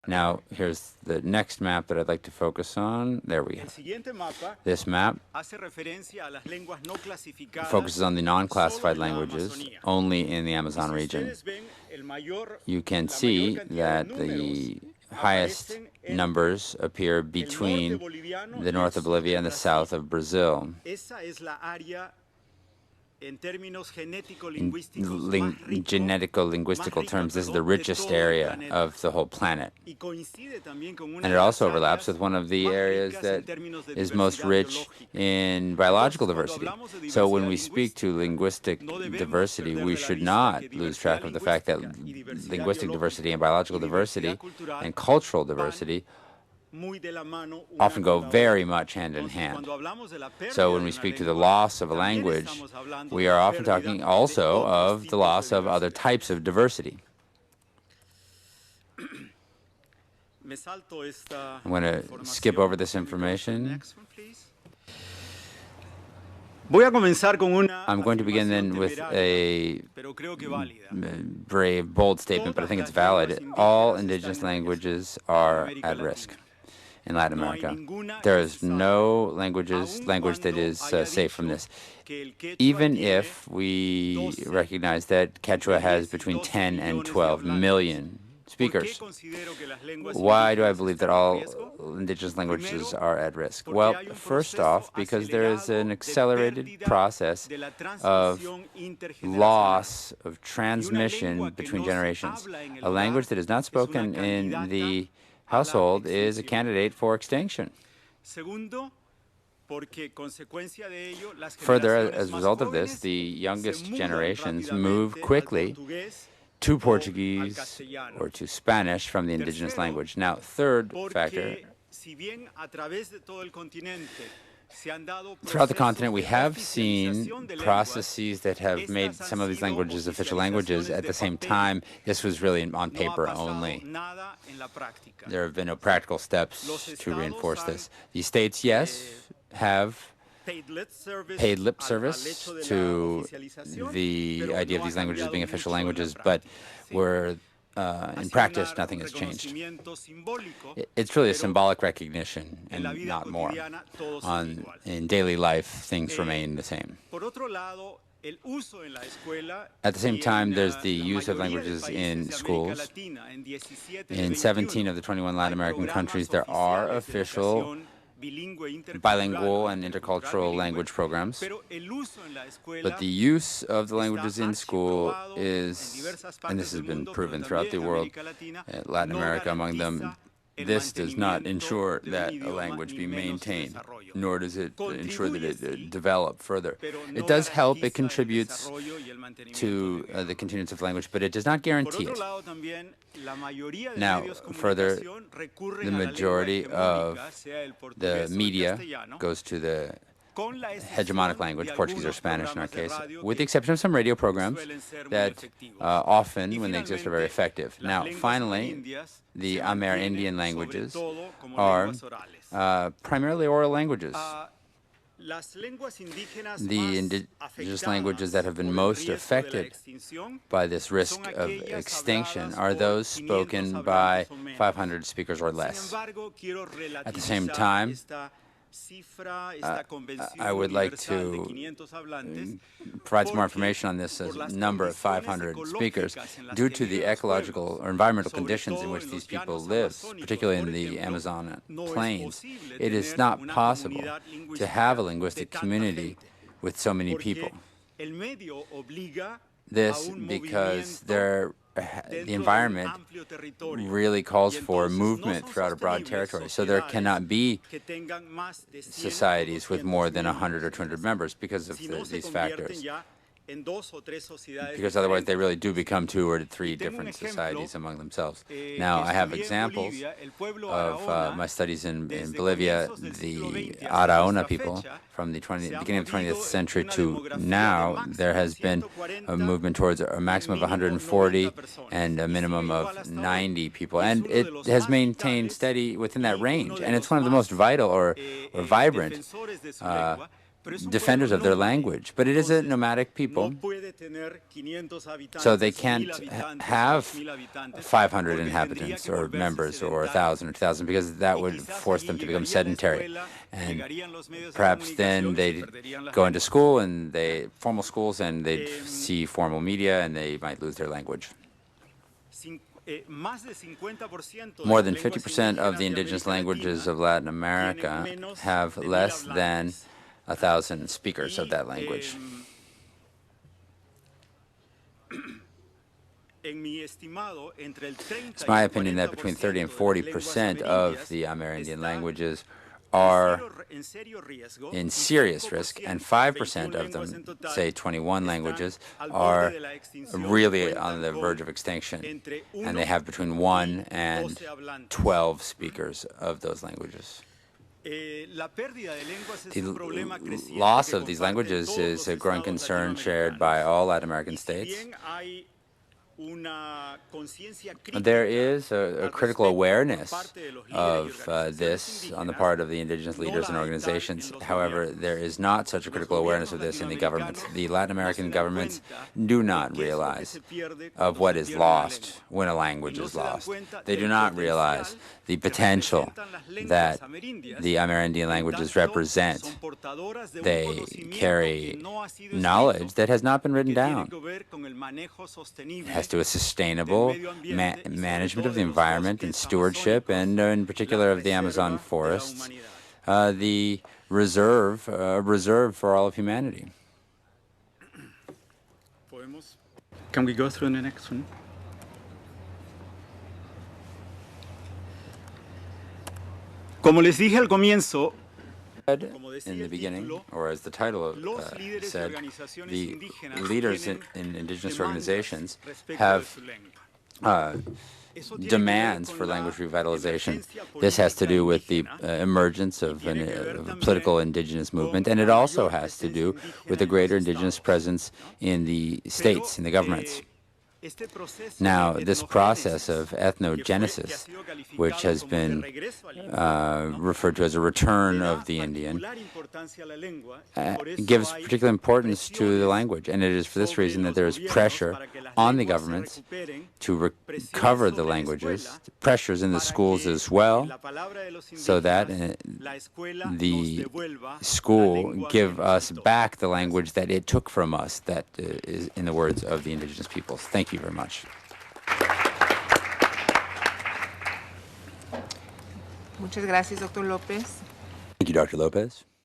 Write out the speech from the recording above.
Now, here's the next map that I'd like to focus on. There we go. This map focuses on the non-classified languages only in the Amazon region. You can see that the highest numbers appear between the north of Bolivia and the south of Brazil. In genetico-linguistical terms, this is the richest area of the whole planet. And it also overlaps with one of the areas that is most rich in biological diversity. So when we speak to linguistic diversity, we should not lose track of the fact that linguistic diversity and biological diversity and cultural diversity often go very much hand in hand. So when we speak to the loss of a language, we are often talking also of the loss of other types of diversity. I'm going to skip over this information. I'm going to begin then with a brave, bold statement, but I think it's valid. All indigenous languages are at risk in Latin America. There is no language that is safe from this. Even if we recognize that Quechua has between 10 and 12 million speakers. Why do I believe that all indigenous languages are at risk? Well, first off, because there is an accelerated process of loss of transmission between generations. A language that is not spoken in the household is a candidate for extinction. Further, as a result of this, the youngest generations move quickly to Portuguese or to Spanish from the indigenous language. Now, third factor, throughout the continent, we have seen processes that have made some of these languages official languages. At the same time, this was really on paper only. There have been no practical steps to reinforce this. The states, yes, have paid lip service to the idea of these languages being official languages, but in practice, nothing has changed. It's really a symbolic recognition and not more. In daily life, things remain the same. At the same time, there's the use of languages in schools. In 17 of the 21 Latin American countries, there are official bilingual and intercultural language programs, but the use of the languages in school is, and this has been proven throughout the world, Latin America among them, this does not ensure that a language be maintained, nor does it ensure that it develop further. It does help, it contributes to the continuance of language, but it does not guarantee it. Now, further, the majority of the media goes to the hegemonic language, Portuguese or Spanish in our case, with the exception of some radio programs that often, when they exist, are very effective. Now, finally, the Amerindian languages are primarily oral languages. The indigenous languages that have been most affected by this risk of extinction are those spoken by 500 speakers or less. At the same time, I would like to provide some more information on this number of 500 speakers. Due to the ecological or environmental conditions in which these people live, particularly in the Amazon plains, it is not possible to have a linguistic community with so many people. This because the environment really calls for movement throughout a broad territory. So there cannot be societies with more than 100 or 200 members because of these factors. Because otherwise they really do become 2 or 3 different societies among themselves. Now, I have examples of my studies in Bolivia, the Araona people, from the beginning of the 20th century to now. There has been a movement towards a maximum of 140 and a minimum of 90 people. And it has maintained steady within that range. And it's one of the most vital or vibrant defenders of their language. But it is a nomadic people, so they can't have 500 inhabitants or members or 1,000 or 2,000 because that would force them to become sedentary. And perhaps then they'd go into school and formal schools and they'd see formal media and they might lose their language. More than 50% of the indigenous languages of Latin America have less than 1,000 speakers of that language. It's my opinion that between 30 and 40% of the Amerindian languages are in serious risk, and 5% of them, say 21 languages, are really on the verge of extinction, and they have between 1 and 12 speakers of those languages. The loss of these languages is a growing concern shared by all Latin American states. There is a critical awareness of this on the part of the indigenous leaders and organizations. However, there is not such a critical awareness of this in the governments. The Latin American governments do not realize of what is lost when a language is lost. They do not realize the potential that the Amerindian languages represent. They carry knowledge that has not been written down. It has to do with sustainable management of the environment and stewardship, and in particular of the Amazon forests, the reserve for all of humanity. Can we go through the next one? Como les dije al comienzo, in the beginning, or as the title said, the leaders in indigenous organizations have demands for language revitalization. This has to do with the emergence of a political indigenous movement, and it also has to do with the greater indigenous presence in the states, in the governments. Now, this process of ethnogenesis, which has been referred to as a return of the Indian, gives particular importance to the language. And it is for this reason that there is pressure on the governments to recover the languages, pressures in the schools as well, so that the school give us back the language that it took from us, that is in the words of the indigenous peoples. Thank you very much. Muchas gracias, Dr. Lopez. Thank you, Dr. Lopez.